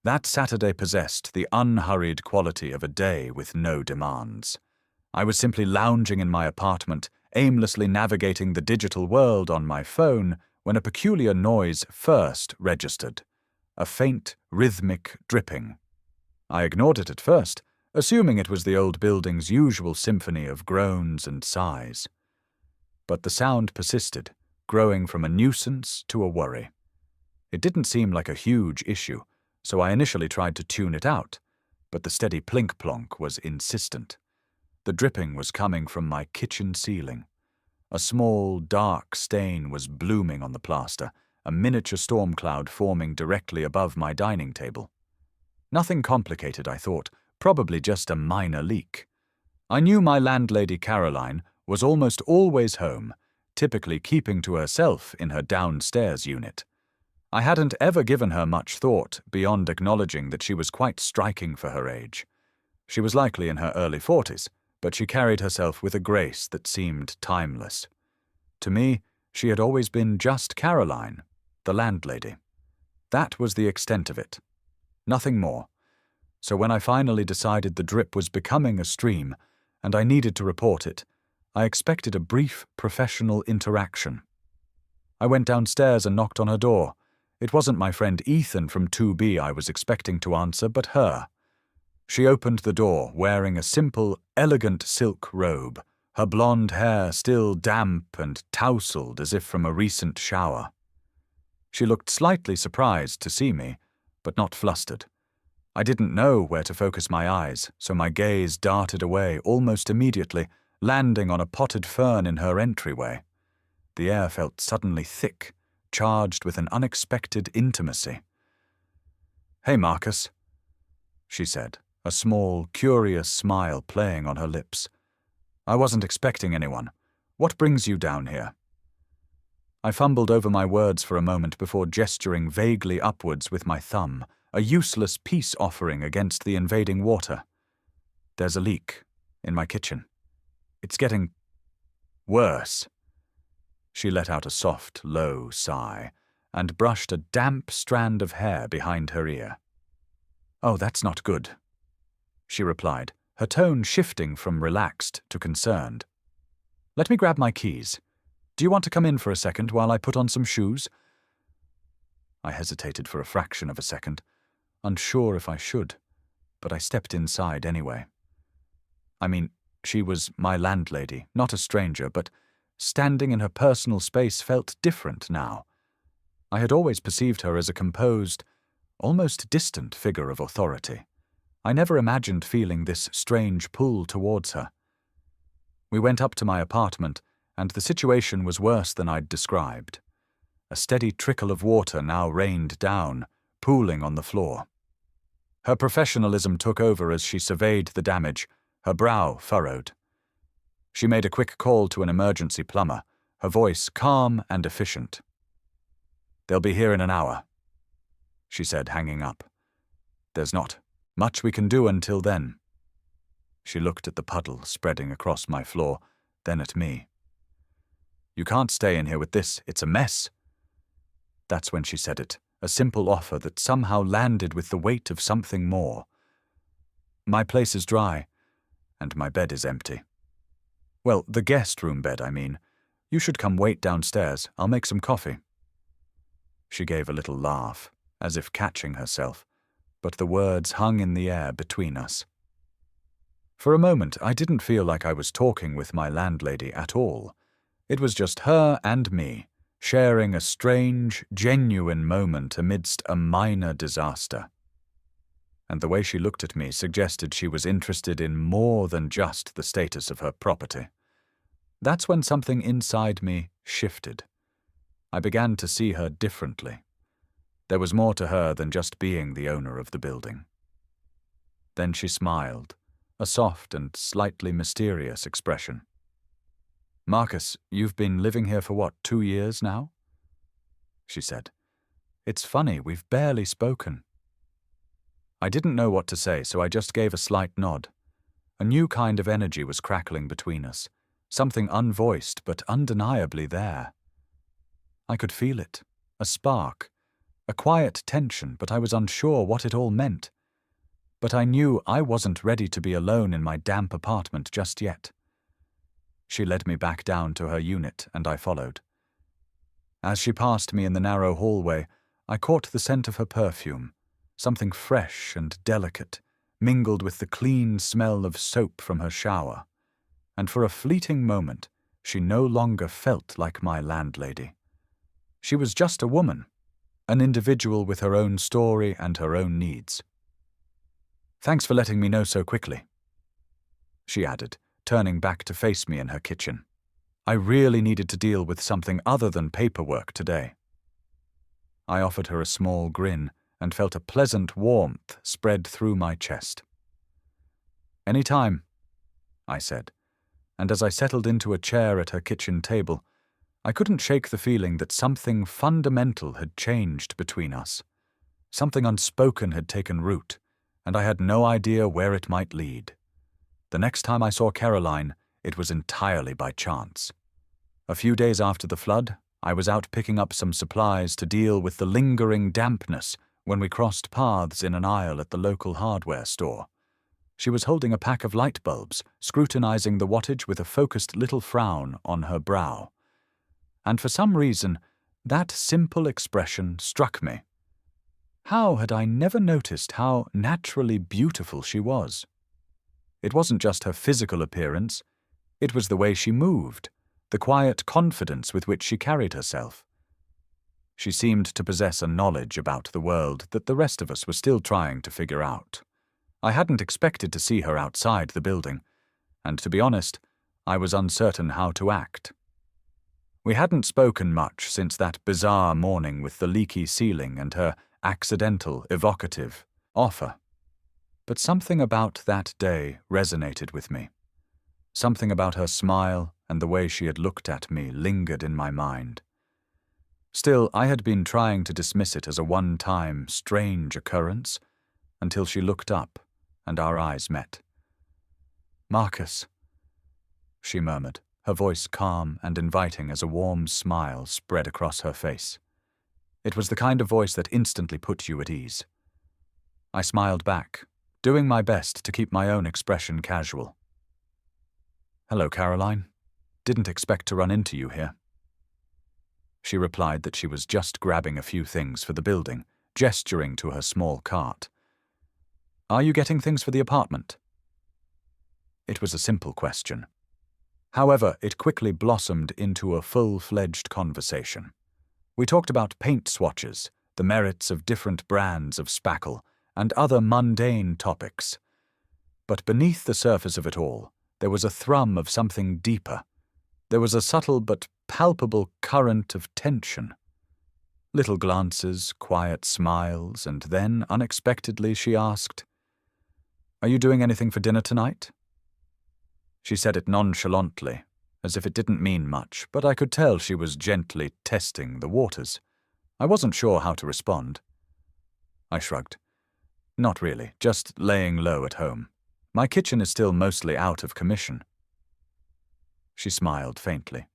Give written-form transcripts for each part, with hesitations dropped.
That Saturday possessed the unhurried quality of a day with no demands. I was simply lounging in my apartment, aimlessly navigating the digital world on my phone, when a peculiar noise first registered. A faint, rhythmic dripping. I ignored it at first, assuming it was the old building's usual symphony of groans and sighs. But the sound persisted, growing from a nuisance to a worry. It didn't seem like a huge issue, so I initially tried to tune it out, but the steady plink-plonk was insistent. The dripping was coming from my kitchen ceiling. A small, dark stain was blooming on the plaster, a miniature storm cloud forming directly above my dining table. Nothing complicated, I thought, probably just a minor leak. I knew my landlady Caroline was almost always home, typically keeping to herself in her downstairs unit. I hadn't ever given her much thought beyond acknowledging that she was quite striking for her age. She was likely in her early 40s, but she carried herself with a grace that seemed timeless. To me, she had always been just Caroline, the landlady. That was the extent of it. Nothing more. So when I finally decided the drip was becoming a stream, and I needed to report it, I expected a brief professional interaction. I went downstairs and knocked on her door. It wasn't my friend Ethan from 2B I was expecting to answer, but her. She opened the door, wearing a simple, elegant silk robe, her blonde hair still damp and tousled as if from a recent shower. She looked slightly surprised to see me, but not flustered. I didn't know where to focus my eyes, so my gaze darted away almost immediately, landing on a potted fern in her entryway. The air felt suddenly thick, charged with an unexpected intimacy. "Hey, Marcus," she said, a small, curious smile playing on her lips. "I wasn't expecting anyone. What brings you down here?" I fumbled over my words for a moment before gesturing vaguely upwards with my thumb, a useless peace offering against the invading water. "There's a leak in my kitchen. It's getting worse." She let out a soft, low sigh and brushed a damp strand of hair behind her ear. "Oh, that's not good," she replied, her tone shifting from relaxed to concerned. "Let me grab my keys. Do you want to come in for a second while I put on some shoes?" I hesitated for a fraction of a second, unsure if I should, but I stepped inside anyway. I mean, she was my landlady, not a stranger, but standing in her personal space felt different now. I had always perceived her as a composed, almost distant figure of authority. I never imagined feeling this strange pull towards her. We went up to my apartment, and the situation was worse than I'd described. A steady trickle of water now rained down, pooling on the floor. Her professionalism took over as she surveyed the damage, her brow furrowed. She made a quick call to an emergency plumber, her voice calm and efficient. "They'll be here in an hour," she said, hanging up. "There's not much we can do until then." She looked at the puddle spreading across my floor, then at me. "You can't stay in here with this, it's a mess." That's when she said it, a simple offer that somehow landed with the weight of something more. "My place is dry, and my bed is empty. Well, the guest room bed, I mean. You should come wait downstairs, I'll make some coffee." She gave a little laugh, as if catching herself, but the words hung in the air between us. For a moment, I didn't feel like I was talking with my landlady at all. It was just her and me, sharing a strange, genuine moment amidst a minor disaster. And the way she looked at me suggested she was interested in more than just the status of her property. That's when something inside me shifted. I began to see her differently. There was more to her than just being the owner of the building. Then she smiled, a soft and slightly mysterious expression. "Marcus, you've been living here for what, 2 years now?" she said. "It's funny, we've barely spoken." I didn't know what to say, so I just gave a slight nod. A new kind of energy was crackling between us, something unvoiced but undeniably there. I could feel it, a spark, A quiet tension, but I was unsure what it all meant. But I knew I wasn't ready to be alone in my damp apartment just yet. She led me back down to her unit, and I followed. As she passed me in the narrow hallway, I caught the scent of her perfume, something fresh and delicate, mingled with the clean smell of soap from her shower. And for a fleeting moment, she no longer felt like my landlady. She was just a woman, an individual with her own story and her own needs. "Thanks for letting me know so quickly," she added, turning back to face me in her kitchen. I really needed to deal with something other than paperwork today. I offered her a small grin and felt a pleasant warmth spread through my chest. "Any time," I said, and as I settled into a chair at her kitchen table, I couldn't shake the feeling that something fundamental had changed between us. Something unspoken had taken root, and I had no idea where it might lead. The next time I saw Caroline, it was entirely by chance. A few days after the flood, I was out picking up some supplies to deal with the lingering dampness when we crossed paths in an aisle at the local hardware store. She was holding a pack of light bulbs, scrutinizing the wattage with a focused little frown on her brow. And for some reason, that simple expression struck me. How had I never noticed how naturally beautiful she was? It wasn't just her physical appearance, it was the way she moved, the quiet confidence with which she carried herself. She seemed to possess a knowledge about the world that the rest of us were still trying to figure out. I hadn't expected to see her outside the building, and to be honest, I was uncertain how to act. We hadn't spoken much since that bizarre morning with the leaky ceiling and her accidental, evocative offer. But something about that day resonated with me. Something about her smile and the way she had looked at me lingered in my mind. Still, I had been trying to dismiss it as a one-time, strange occurrence, until she looked up and our eyes met. "Marcus," she murmured, her voice calm and inviting as a warm smile spread across her face. It was the kind of voice that instantly put you at ease. I smiled back, doing my best to keep my own expression casual. "Hello, Caroline. Didn't expect to run into you here." She replied that she was just grabbing a few things for the building, gesturing to her small cart. "Are you getting things for the apartment?" It was a simple question. However, it quickly blossomed into a full-fledged conversation. We talked about paint swatches, the merits of different brands of spackle, and other mundane topics. But beneath the surface of it all, there was a thrum of something deeper. There was a subtle but palpable current of tension. Little glances, quiet smiles, and then, unexpectedly, she asked, "Are you doing anything for dinner tonight?" She said it nonchalantly, as if it didn't mean much, but I could tell she was gently testing the waters. I wasn't sure how to respond. I shrugged. "Not really, just laying low at home. My kitchen is still mostly out of commission." She smiled faintly.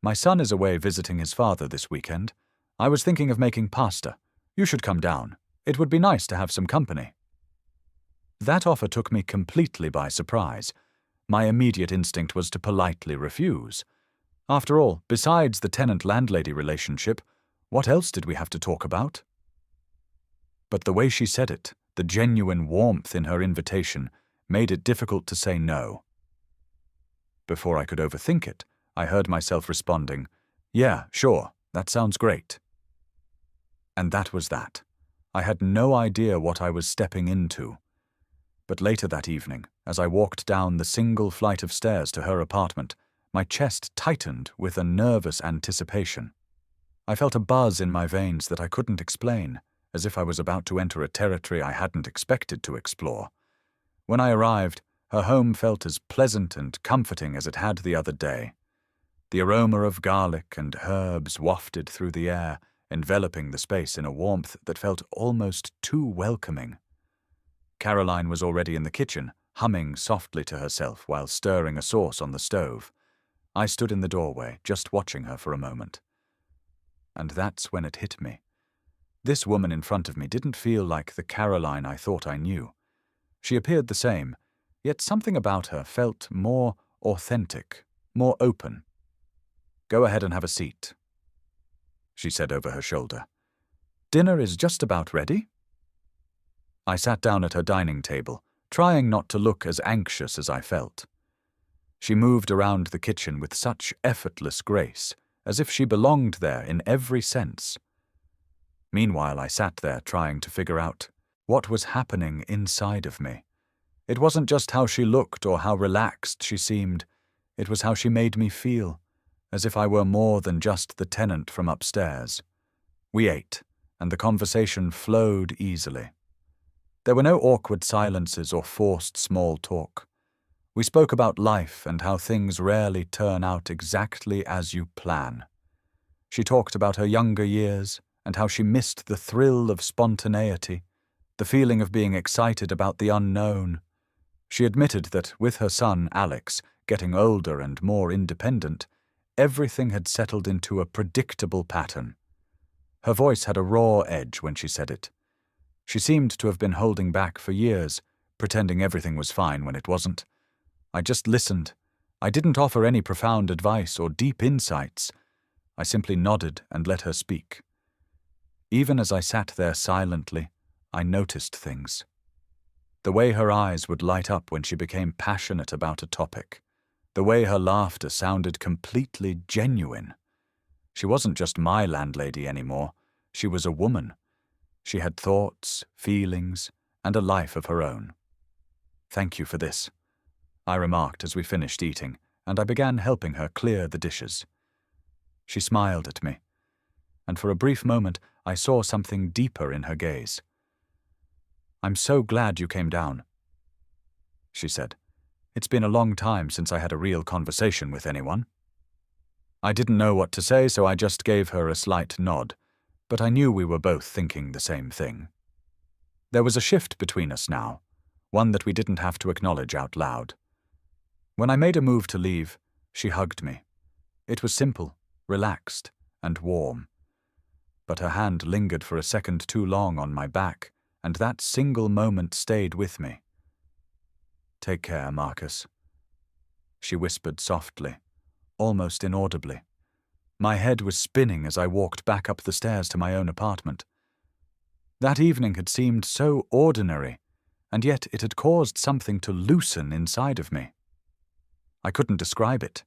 "My son is away visiting his father this weekend. I was thinking of making pasta. You should come down. It would be nice to have some company." That offer took me completely by surprise. My immediate instinct was to politely refuse. After all, besides the tenant-landlady relationship, what else did we have to talk about? But the way she said it, the genuine warmth in her invitation, made it difficult to say no. Before I could overthink it, I heard myself responding, "Yeah, sure, that sounds great." And that was that. I had no idea what I was stepping into. But later that evening, as I walked down the single flight of stairs to her apartment, my chest tightened with a nervous anticipation. I felt a buzz in my veins that I couldn't explain, as if I was about to enter a territory I hadn't expected to explore. When I arrived, her home felt as pleasant and comforting as it had the other day. The aroma of garlic and herbs wafted through the air, enveloping the space in a warmth that felt almost too welcoming. Caroline was already in the kitchen, humming softly to herself while stirring a sauce on the stove. I stood in the doorway, just watching her for a moment. And that's when it hit me. This woman in front of me didn't feel like the Caroline I thought I knew. She appeared the same, yet something about her felt more authentic, more open. "Go ahead and have a seat," she said over her shoulder. "Dinner is just about ready." I sat down at her dining table, trying not to look as anxious as I felt. She moved around the kitchen with such effortless grace, as if she belonged there in every sense. Meanwhile, I sat there trying to figure out what was happening inside of me. It wasn't just how she looked or how relaxed she seemed. It was how she made me feel, as if I were more than just the tenant from upstairs. We ate, and the conversation flowed easily. There were no awkward silences or forced small talk. We spoke about life and how things rarely turn out exactly as you plan. She talked about her younger years and how she missed the thrill of spontaneity, the feeling of being excited about the unknown. She admitted that with her son, Alex, getting older and more independent, everything had settled into a predictable pattern. Her voice had a raw edge when she said it. She seemed to have been holding back for years, pretending everything was fine when it wasn't. I just listened. I didn't offer any profound advice or deep insights. I simply nodded and let her speak. Even as I sat there silently, I noticed things. The way her eyes would light up when she became passionate about a topic. The way her laughter sounded completely genuine. She wasn't just my landlady anymore. She was a woman. She had thoughts, feelings, and a life of her own. "Thank you for this," I remarked as we finished eating, and I began helping her clear the dishes. She smiled at me, and for a brief moment I saw something deeper in her gaze. "I'm so glad you came down," she said. "It's been a long time since I had a real conversation with anyone." I didn't know what to say, so I just gave her a slight nod, but I knew we were both thinking the same thing. There was a shift between us now, one that we didn't have to acknowledge out loud. When I made a move to leave, she hugged me. It was simple, relaxed, and warm. But her hand lingered for a second too long on my back, and that single moment stayed with me. "Take care, Marcus," she whispered softly, almost inaudibly. My head was spinning as I walked back up the stairs to my own apartment. That evening had seemed so ordinary, and yet it had caused something to loosen inside of me. I couldn't describe it.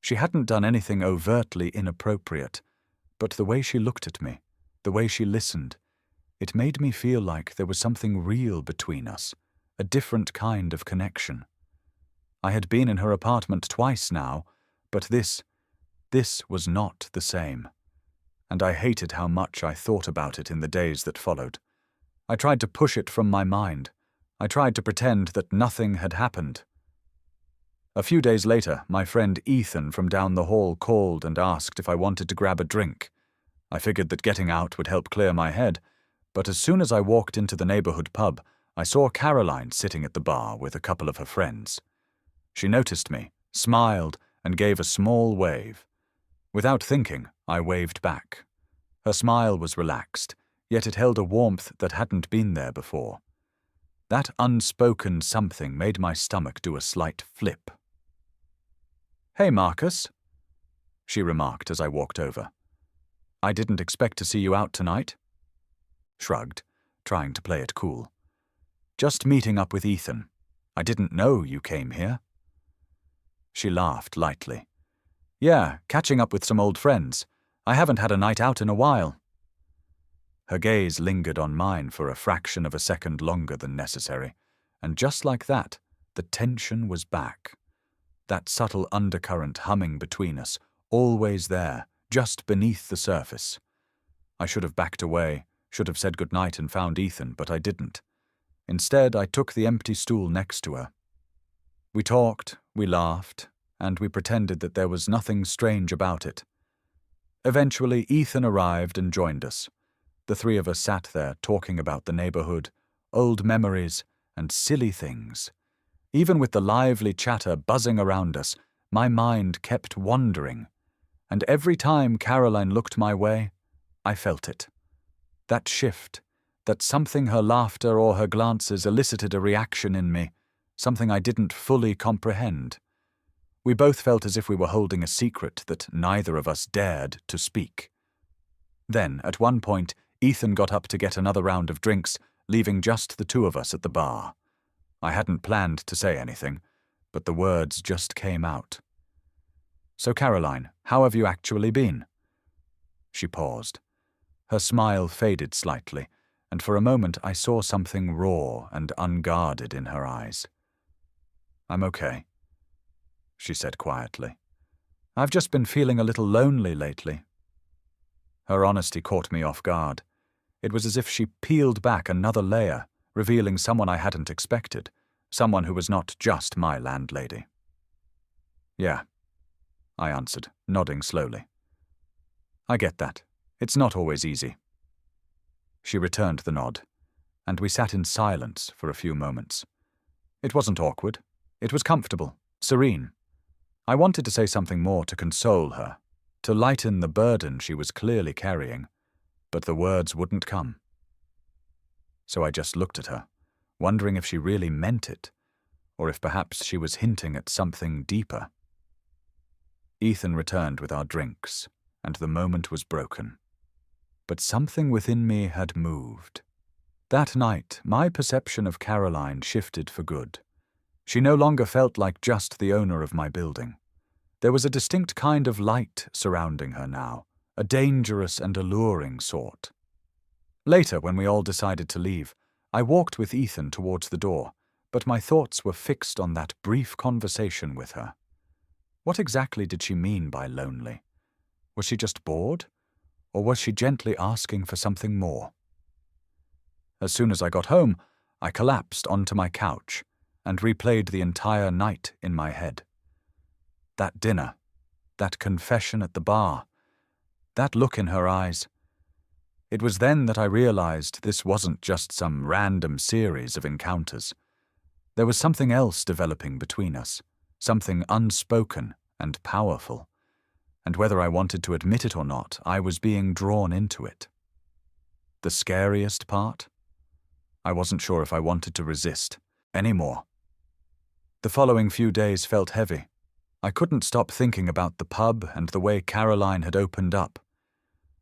She hadn't done anything overtly inappropriate, but the way she looked at me, the way she listened, it made me feel like there was something real between us, a different kind of connection. I had been in her apartment twice now, but this was not the same, and I hated how much I thought about it in the days that followed. I tried to push it from my mind. I tried to pretend that nothing had happened. A few days later, my friend Ethan from down the hall called and asked if I wanted to grab a drink. I figured that getting out would help clear my head, but as soon as I walked into the neighborhood pub, I saw Caroline sitting at the bar with a couple of her friends. She noticed me, smiled, and gave a small wave. Without thinking, I waved back. Her smile was relaxed, yet it held a warmth that hadn't been there before. That unspoken something made my stomach do a slight flip. "Hey, Marcus," she remarked as I walked over. "I didn't expect to see you out tonight." Shrugged, trying to play it cool. "Just meeting up with Ethan. I didn't know you came here." She laughed lightly. "Yeah, catching up with some old friends. I haven't had a night out in a while." Her gaze lingered on mine for a fraction of a second longer than necessary, and just like that, the tension was back. That subtle undercurrent humming between us, always there, just beneath the surface. I should have backed away, should have said goodnight and found Ethan, but I didn't. Instead, I took the empty stool next to her. We talked, we laughed, and we pretended that there was nothing strange about it. Eventually, Ethan arrived and joined us. The three of us sat there talking about the neighborhood, old memories, and silly things. Even with the lively chatter buzzing around us, my mind kept wandering, and every time Caroline looked my way, I felt it. That shift, that something her laughter or her glances elicited a reaction in me, something I didn't fully comprehend. We both felt as if we were holding a secret that neither of us dared to speak. Then, at one point, Ethan got up to get another round of drinks, leaving just the two of us at the bar. I hadn't planned to say anything, but the words just came out. "So, Caroline, how have you actually been?" She paused. Her smile faded slightly, and for a moment I saw something raw and unguarded in her eyes. "I'm okay," she said quietly. "I've just been feeling a little lonely lately." Her honesty caught me off guard. It was as if she peeled back another layer, revealing someone I hadn't expected, someone who was not just my landlady. "Yeah," I answered, nodding slowly. "I get that. It's not always easy." She returned the nod, and we sat in silence for a few moments. It wasn't awkward. It was comfortable, serene. I wanted to say something more to console her, to lighten the burden she was clearly carrying, but the words wouldn't come. So I just looked at her, wondering if she really meant it, or if perhaps she was hinting at something deeper. Ethan returned with our drinks, and the moment was broken. But something within me had moved. That night, my perception of Caroline shifted for good. She no longer felt like just the owner of my building. There was a distinct kind of light surrounding her now, a dangerous and alluring sort. Later, when we all decided to leave, I walked with Ethan towards the door, but my thoughts were fixed on that brief conversation with her. What exactly did she mean by lonely? Was she just bored? Or was she gently asking for something more? As soon as I got home, I collapsed onto my couch and replayed the entire night in my head. That dinner, that confession at the bar, that look in her eyes. It was then that I realized this wasn't just some random series of encounters. There was something else developing between us, something unspoken and powerful. And whether I wanted to admit it or not, I was being drawn into it. The scariest part? I wasn't sure if I wanted to resist anymore. The following few days felt heavy. I couldn't stop thinking about the pub and the way Caroline had opened up.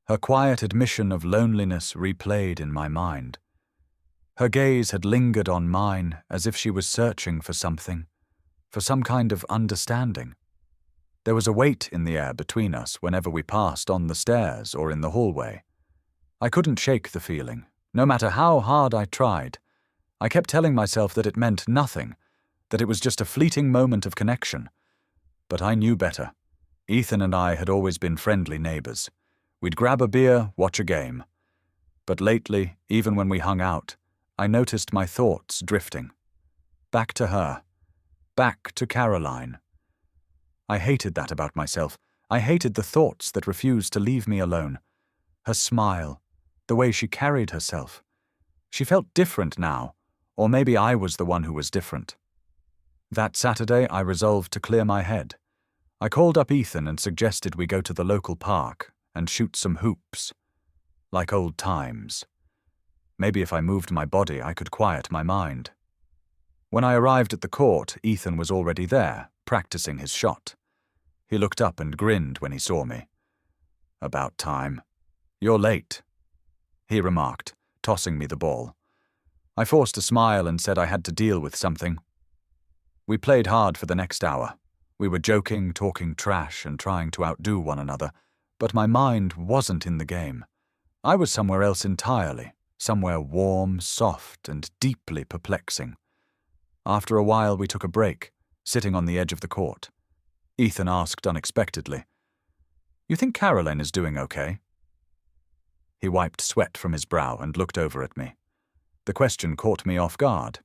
Her quiet admission of loneliness replayed in my mind. Her gaze had lingered on mine as if she was searching for something, for some kind of understanding. There was a weight in the air between us whenever we passed on the stairs or in the hallway. I couldn't shake the feeling, no matter how hard I tried. I kept telling myself that it meant nothing, that it was just a fleeting moment of connection. But I knew better. Ethan and I had always been friendly neighbors. We'd grab a beer, watch a game. But lately, even when we hung out, I noticed my thoughts drifting. Back to her. Back to Caroline. I hated that about myself. I hated the thoughts that refused to leave me alone. Her smile, the way she carried herself. She felt different now, or maybe I was the one who was different. That Saturday, I resolved to clear my head. I called up Ethan and suggested we go to the local park and shoot some hoops. Like old times. Maybe if I moved my body, I could quiet my mind. When I arrived at the court, Ethan was already there, practicing his shot. He looked up and grinned when he saw me. "About time. You're late," he remarked, tossing me the ball. I forced a smile and said I had to deal with something. We played hard for the next hour. We were joking, talking trash, and trying to outdo one another, but my mind wasn't in the game. I was somewhere else entirely, somewhere warm, soft, and deeply perplexing. After a while, we took a break, sitting on the edge of the court. Ethan asked unexpectedly, "You think Caroline is doing okay?" He wiped sweat from his brow and looked over at me. The question caught me off guard.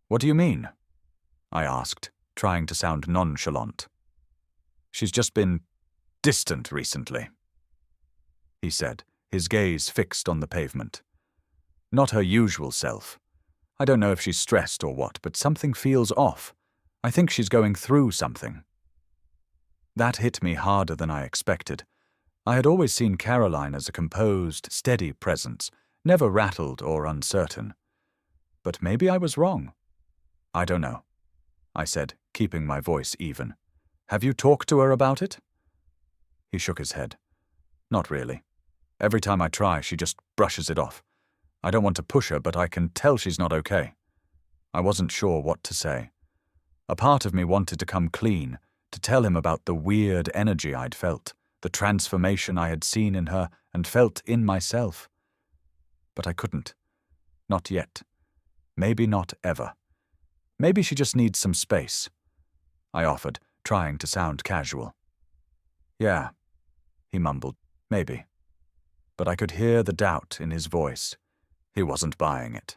"What do you mean?" I asked, trying to sound nonchalant. "She's just been distant recently," he said, his gaze fixed on the pavement. "Not her usual self. I don't know if she's stressed or what, but something feels off. I think she's going through something." That hit me harder than I expected. I had always seen Caroline as a composed, steady presence, never rattled or uncertain. But maybe I was wrong. I don't know, I said, keeping my voice even. Have you talked to her about it? He shook his head. Not really. Every time I try, she just brushes it off. I don't want to push her, but I can tell she's not okay. I wasn't sure what to say. A part of me wanted to come clean, to tell him about the weird energy I'd felt, the transformation I had seen in her and felt in myself. But I couldn't. Not yet. Maybe not ever. Maybe she just needs some space. I offered, trying to sound casual. Yeah, he mumbled, maybe. But I could hear the doubt in his voice. He wasn't buying it.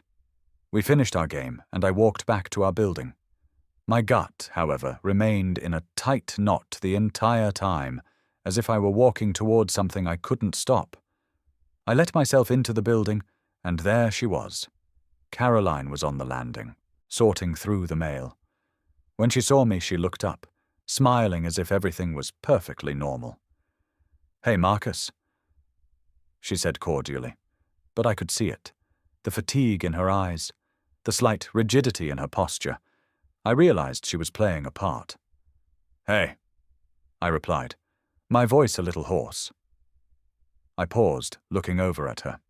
We finished our game, and I walked back to our building. My gut, however, remained in a tight knot the entire time, as if I were walking toward something I couldn't stop. I let myself into the building, and there she was. Caroline was on the landing, sorting through the mail. When she saw me, she looked up, smiling as if everything was perfectly normal. "Hey, Marcus," she said cordially, but I could see it. The fatigue in her eyes, the slight rigidity in her posture. I realized she was playing a part. "Hey," I replied, my voice a little hoarse. I paused, looking over at her.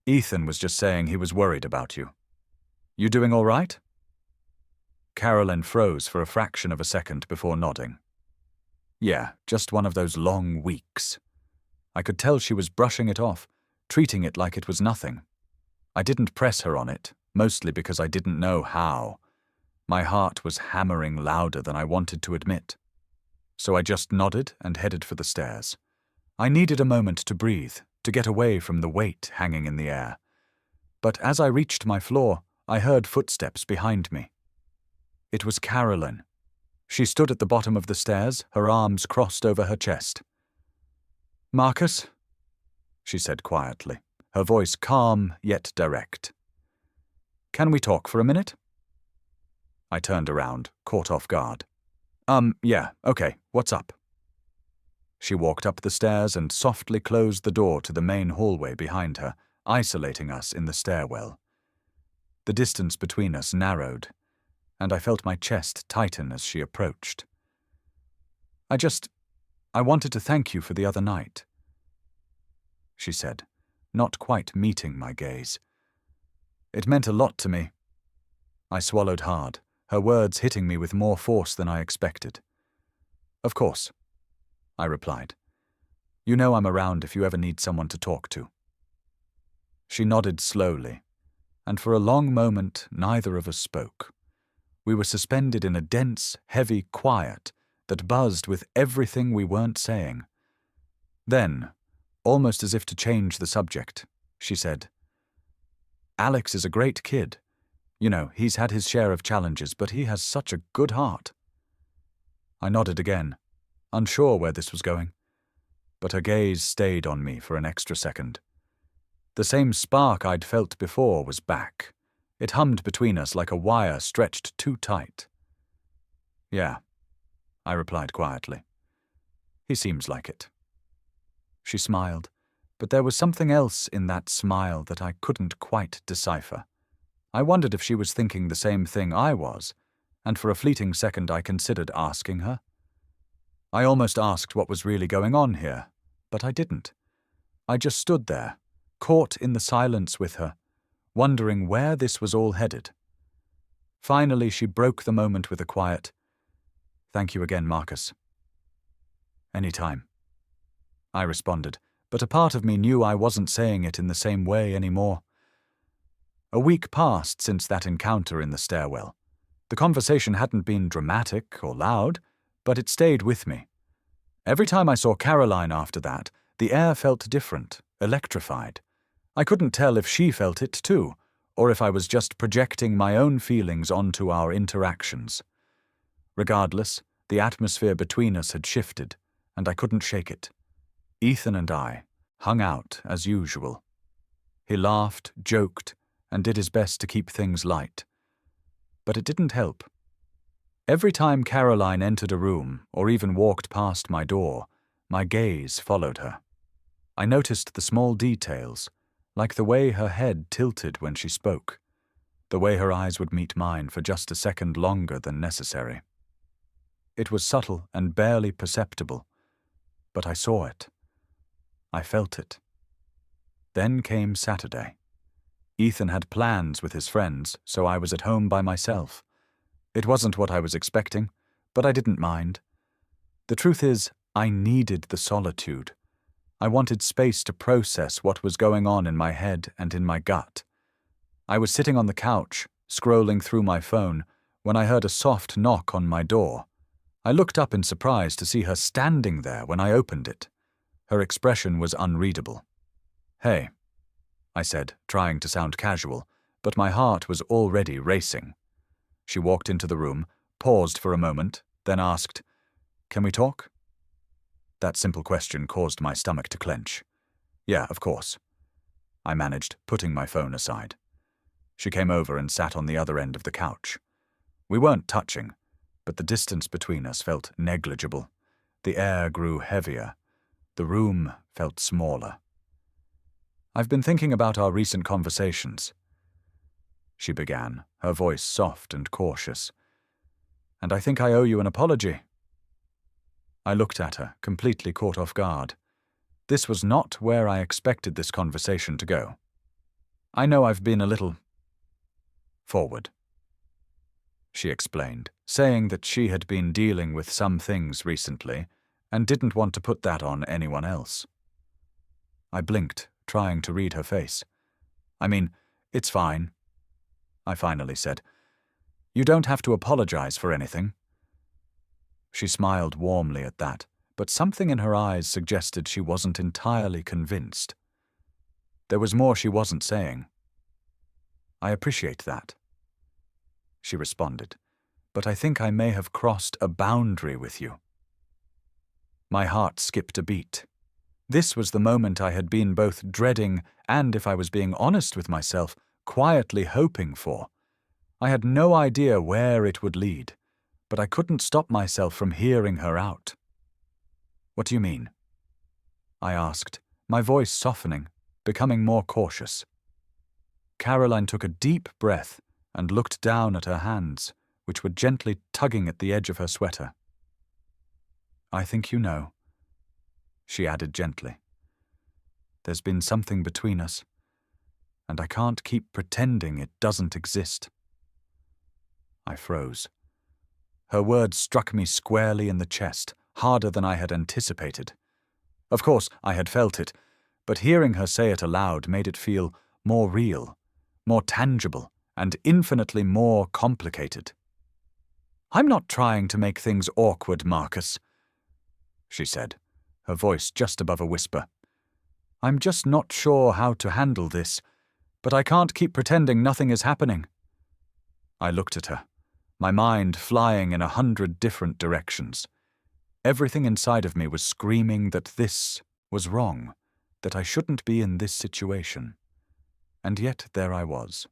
"Ethan was just saying he was worried about you. You doing all right?" Carolyn froze for a fraction of a second before nodding. "Yeah, just one of those long weeks." I could tell she was brushing it off, treating it like it was nothing. I didn't press her on it, mostly because I didn't know how. My heart was hammering louder than I wanted to admit. So I just nodded and headed for the stairs. I needed a moment to breathe, to get away from the weight hanging in the air. But as I reached my floor, I heard footsteps behind me. It was Carolyn. She stood at the bottom of the stairs, her arms crossed over her chest. "Marcus," she said quietly, her voice calm yet direct. "Can we talk for a minute?" I turned around, caught off guard. Yeah, okay, what's up?" She walked up the stairs and softly closed the door to the main hallway behind her, isolating us in the stairwell. The distance between us narrowed, and I felt my chest tighten as she approached. I wanted to thank you for the other night," she said, not quite meeting my gaze. "It meant a lot to me." I swallowed hard, her words hitting me with more force than I expected. "Of course," I replied. "You know I'm around if you ever need someone to talk to." She nodded slowly, and for a long moment neither of us spoke. We were suspended in a dense, heavy quiet that buzzed with everything we weren't saying. Then, almost as if to change the subject, she said, "Alex is a great kid. You know, he's had his share of challenges, but he has such a good heart." I nodded again, unsure where this was going, but her gaze stayed on me for an extra second. The same spark I'd felt before was back. It hummed between us like a wire stretched too tight. "Yeah," I replied quietly. "He seems like it." She smiled, but there was something else in that smile that I couldn't quite decipher. I wondered if she was thinking the same thing I was, and for a fleeting second I considered asking her. I almost asked what was really going on here, but I didn't. I just stood there, caught in the silence with her, wondering where this was all headed. Finally, she broke the moment with a quiet, "Thank you again, Marcus." "Anytime," I responded, but a part of me knew I wasn't saying it in the same way anymore. A week passed since that encounter in the stairwell. The conversation hadn't been dramatic or loud, but it stayed with me. Every time I saw Caroline after that, the air felt different, electrified. I couldn't tell if she felt it too, or if I was just projecting my own feelings onto our interactions. Regardless, the atmosphere between us had shifted, and I couldn't shake it. Ethan and I hung out as usual. He laughed, joked, and did his best to keep things light. But it didn't help. Every time Caroline entered a room or even walked past my door, My gaze followed her. I noticed the small details, like the way her head tilted when she spoke, the way her eyes would meet mine for just a second longer than necessary. It was subtle and barely perceptible, but I saw it. I felt it. Then came Saturday. Ethan had plans with his friends, so I was at home by myself. It wasn't what I was expecting, but I didn't mind. The truth is, I needed the solitude. I wanted space to process what was going on in my head and in my gut. I was sitting on the couch, scrolling through my phone, when I heard a soft knock on my door. I looked up in surprise to see her standing there when I opened it. Her expression was unreadable. "Hey," I said, trying to sound casual, but my heart was already racing. She walked into the room, paused for a moment, then asked, "Can we talk?" That simple question caused my stomach to clench. "Yeah, of course," I managed, putting my phone aside. She came over and sat on the other end of the couch. We weren't touching, but the distance between us felt negligible. The air grew heavier. The room felt smaller. "I've been thinking about our recent conversations," she began, her voice soft and cautious. "And I think I owe you an apology." I looked at her, completely caught off guard. This was not where I expected this conversation to go. "I know I've been a little forward," she explained, saying that she had been dealing with some things recently and didn't want to put that on anyone else. I blinked, trying to read her face. "I mean, it's fine," I finally said. "You don't have to apologize for anything." She smiled warmly at that, but something in her eyes suggested she wasn't entirely convinced. There was more she wasn't saying. "I appreciate that," she responded, "but I think I may have crossed a boundary with you." My heart skipped a beat. This was the moment I had been both dreading and, if I was being honest with myself, quietly hoping for. I had no idea where it would lead, but I couldn't stop myself from hearing her out. "What do you mean?" I asked, my voice softening, becoming more cautious. Caroline took a deep breath and looked down at her hands, which were gently tugging at the edge of her sweater. "I think you know," she added gently. "There's been something between us, and I can't keep pretending it doesn't exist." I froze. Her words struck me squarely in the chest, harder than I had anticipated. Of course, I had felt it, but hearing her say it aloud made it feel more real, more tangible, and infinitely more complicated. "I'm not trying to make things awkward, Marcus," she said, her voice just above a whisper. "I'm just not sure how to handle this, but I can't keep pretending nothing is happening." I looked at her, my mind flying in 100 different directions. Everything inside of me was screaming that this was wrong, that I shouldn't be in this situation. And yet there I was.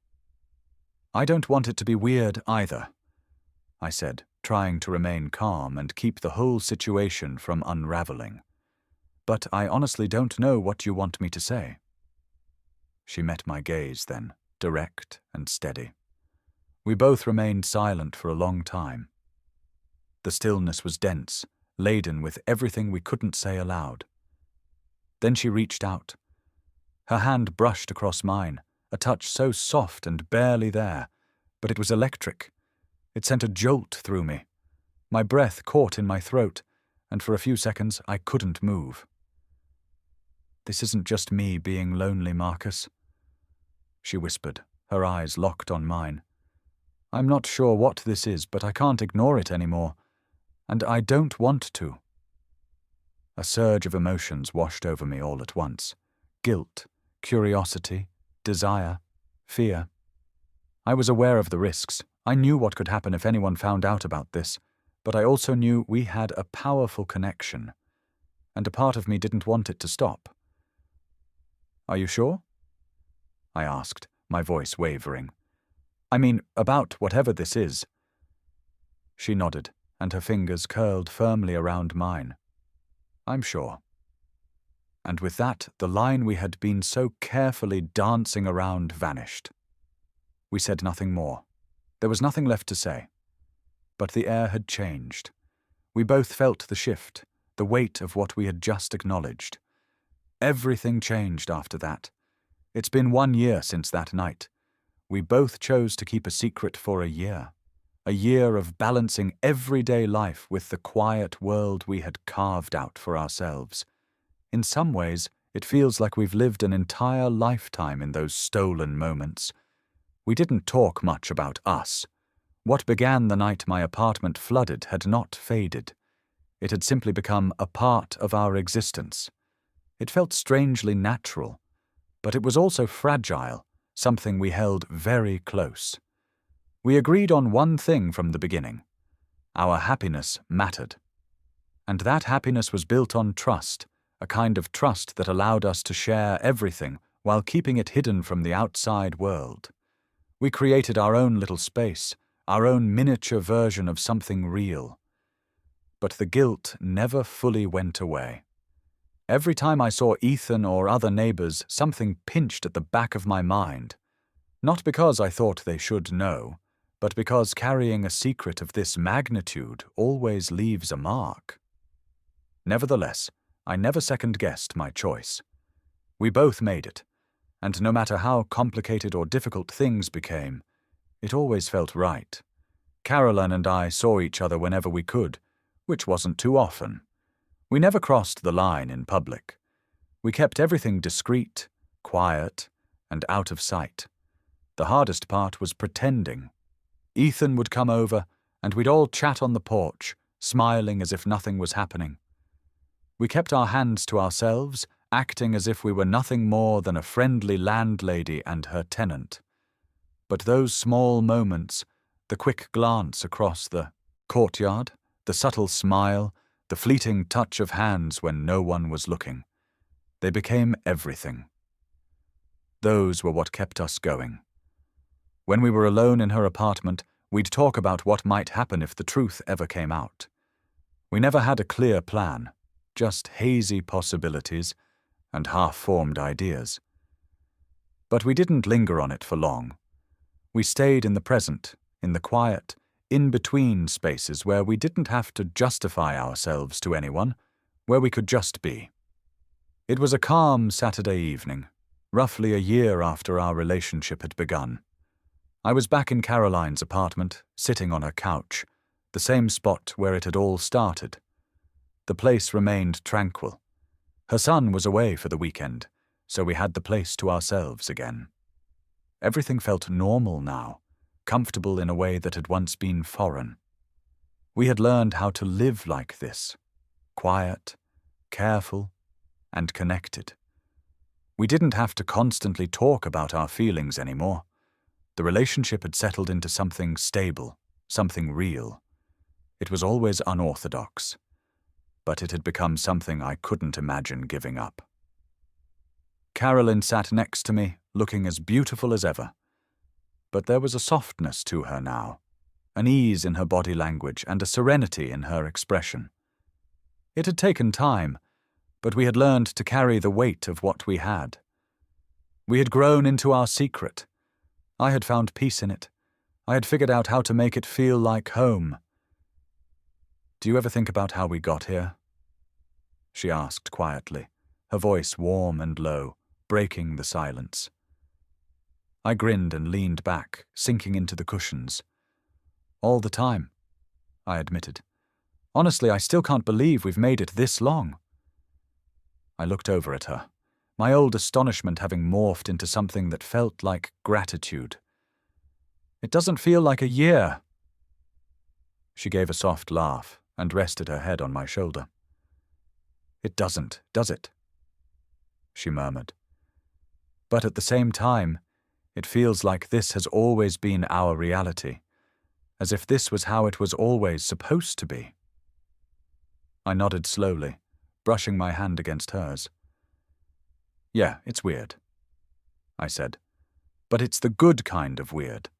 "I don't want it to be weird either," I said, trying to remain calm and keep the whole situation from unraveling. "But I honestly don't know what you want me to say." She met my gaze then, direct and steady. We both remained silent for a long time. The stillness was dense, laden with everything we couldn't say aloud. Then she reached out. Her hand brushed across mine, a touch so soft and barely there, but it was electric. It sent a jolt through me. My breath caught in my throat, and for a few seconds I couldn't move. "This isn't just me being lonely, Marcus," she whispered, her eyes locked on mine. "I'm not sure what this is, but I can't ignore it anymore, and I don't want to." A surge of emotions washed over me all at once. Guilt, curiosity, desire, fear. I was aware of the risks. I knew what could happen if anyone found out about this, but I also knew we had a powerful connection, and a part of me didn't want it to stop. "Are you sure?" I asked, my voice wavering. "I mean, about whatever this is." She nodded, and her fingers curled firmly around mine. I'm sure. And with that, the line we had been so carefully dancing around vanished. We said nothing more. There was nothing left to say. But the air had changed. We both felt the shift, the weight of what we had just acknowledged. Everything changed after that. It's been 1 year since that night. We both chose to keep a secret for a year of balancing everyday life with the quiet world we had carved out for ourselves. In some ways, it feels like we've lived an entire lifetime in those stolen moments. We didn't talk much about us. What began the night my apartment flooded had not faded. It had simply become a part of our existence. It felt strangely natural, but it was also fragile, something we held very close. We agreed on one thing from the beginning. Our happiness mattered. And that happiness was built on trust, a kind of trust that allowed us to share everything while keeping it hidden from the outside world. We created our own little space, our own miniature version of something real. But the guilt never fully went away. Every time I saw Ethan or other neighbors, something pinched at the back of my mind. Not because I thought they should know, but because carrying a secret of this magnitude always leaves a mark. Nevertheless, I never second-guessed my choice. We both made it, and no matter how complicated or difficult things became, it always felt right. Caroline and I saw each other whenever we could, which wasn't too often. We never crossed the line in public. We kept everything discreet, quiet, and out of sight. The hardest part was pretending. Ethan would come over, and we'd all chat on the porch, smiling as if nothing was happening. We kept our hands to ourselves, acting as if we were nothing more than a friendly landlady and her tenant. But those small moments, the quick glance across the courtyard, the subtle smile, the fleeting touch of hands when no one was looking, they became everything. Those were what kept us going. When we were alone in her apartment, we'd talk about what might happen if the truth ever came out. We never had a clear plan, just hazy possibilities and half-formed ideas. But we didn't linger on it for long. We stayed in the present, in the quiet, in-between spaces where we didn't have to justify ourselves to anyone, where we could just be. It was a calm Saturday evening, roughly a year after our relationship had begun. I was back in Caroline's apartment, sitting on her couch, the same spot where it had all started. The place remained tranquil. Her son was away for the weekend, so we had the place to ourselves again. Everything felt normal now, comfortable in a way that had once been foreign. We had learned how to live like this, quiet, careful, and connected. We didn't have to constantly talk about our feelings anymore. The relationship had settled into something stable, something real. It was always unorthodox, but it had become something I couldn't imagine giving up. Caroline sat next to me, looking as beautiful as ever. But there was a softness to her now, an ease in her body language and a serenity in her expression. It had taken time, but we had learned to carry the weight of what we had. We had grown into our secret. I had found peace in it. I had figured out how to make it feel like home. "Do you ever think about how we got here?" she asked quietly, her voice warm and low, breaking the silence. I grinned and leaned back, sinking into the cushions. "All the time," I admitted. "Honestly, I still can't believe we've made it this long." I looked over at her, my old astonishment having morphed into something that felt like gratitude. "It doesn't feel like a year." She gave a soft laugh and rested her head on my shoulder. "It doesn't, does it?" she murmured. "But at the same time, it feels like this has always been our reality, as if this was how it was always supposed to be." I nodded slowly, brushing my hand against hers. "Yeah, it's weird," I said. "But it's the good kind of weird.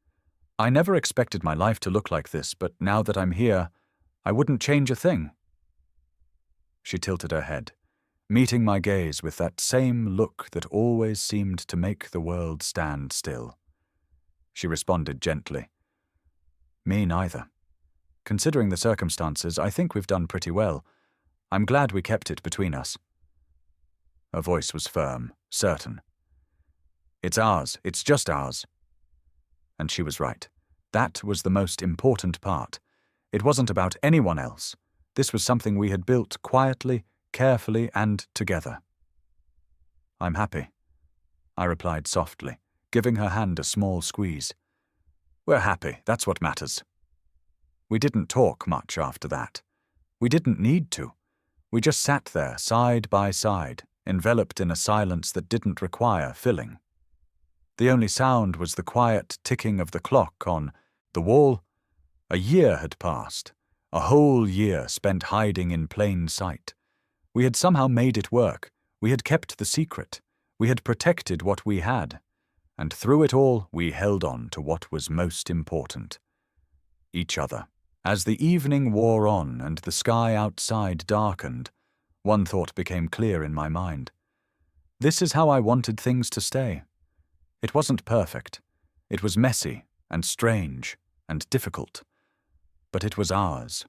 I never expected my life to look like this, but now that I'm here, I wouldn't change a thing." She tilted her head, meeting my gaze with that same look that always seemed to make the world stand still. She responded gently. Me neither. Considering the circumstances, I think we've done pretty well. I'm glad we kept it between us. Her voice was firm, certain. It's ours. It's just ours. And she was right. That was the most important part. It wasn't about anyone else. This was something we had built quietly, carefully, and together. I'm happy, I replied softly, giving her hand a small squeeze. We're happy, that's what matters. We didn't talk much after that. We didn't need to. We just sat there, side by side, enveloped in a silence that didn't require filling. The only sound was the quiet ticking of the clock on the wall. A year had passed, a whole year spent hiding in plain sight. We had somehow made it work. We had kept the secret. We had protected what we had. And through it all, we held on to what was most important. Each other. As the evening wore on and the sky outside darkened, one thought became clear in my mind. This is how I wanted things to stay. It wasn't perfect. It was messy and strange and difficult. But it was ours.